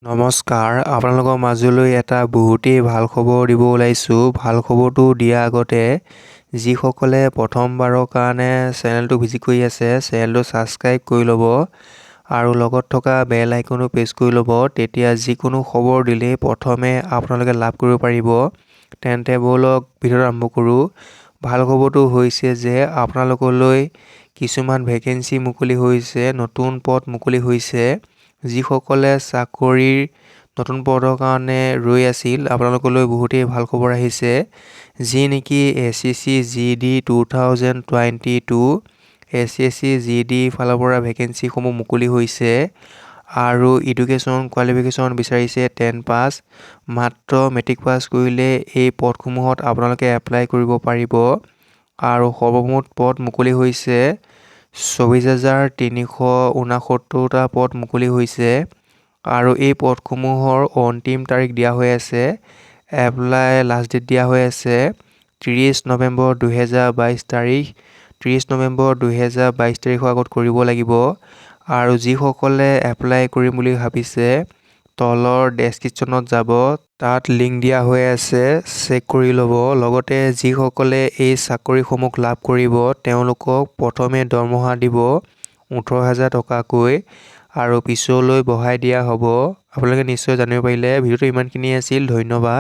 নমস্কাৰ, আপোনালোকৰ মাজলৈ এটা বহুতেই ভাল খবৰ দিব ওলাইছোঁ। ভাল খবৰটো দিয়াৰ আগতে যিসকলে প্ৰথমবাৰৰ কাৰণে চেনেলটো ভিজিট কৰি আছে, চেনেলটো ছাবস্ক্ৰাইব কৰি ল'ব আৰু লগত থকা বেল আইকনো প্ৰেছ কৰি ল'ব। তেতিয়া যিকোনো খবৰ দিলেই প্ৰথমে আপোনালোকে লাভ কৰিব পাৰিব। তেন্তে ব'লক ভিডিঅ'টো আৰম্ভ কৰোঁ। ভাল খবৰটো হৈছে যে আপোনালোকলৈ কিছুমান ভেকেঞ্চি মুকলি হৈছে, নতুন পদ মুকলি হৈছে। যিসকলে চাকৰিৰ নতুন পদৰ কাৰণে ৰৈ আছিল, আপোনালোকলৈ বহুতেই ভাল খবৰ আহিছে। যি নেকি SSC GD 2022 SSC GD ফালৰ পৰা ভেকেঞ্চিসমূহ মুকলি হৈছে আৰু এডুকেশ্যন কোৱালিফিকেশ্যন বিচাৰিছে 10 পাছ। মাত্ৰ মেট্ৰিক পাছ কৰিলে এই পদসমূহত আপোনালোকে এপ্লাই কৰিব পাৰিব আৰু সৰ্বমুঠ পদ মুকলি হৈছে 24,369টা পদ মুকলি হৈছে আৰু এই পদসমূহৰ অন্তিম তাৰিখ দিয়া হৈ আছে। এপ্লাই লাষ্ট ডেট দিয়া হৈ আছে 30 নৱেম্বৰ 2022 তাৰিখ। 30 নৱেম্বৰ 2022 তাৰিখৰ আগত কৰিব লাগিব আৰু যিসকলে এপ্লাই কৰিম বুলি ভাবিছে তলৰ ডেছক্ৰিপশ্যনত যাব, তাত লিংক দিয়া হৈ আছে, চেক কৰি ল'ব। লগতে যিসকলে এই চাকৰিসমূহ লাভ কৰিব তেওঁলোকক প্ৰথমে দৰমহা দিব 18,000 টকাকৈ আৰু পিছলৈ বঢ়াই দিয়া হ'ব। আপোনালোকে নিশ্চয় জানিব পাৰিলে। ভিডিঅ'টো ইমানখিনিয়ে আছিল। ধন্যবাদ।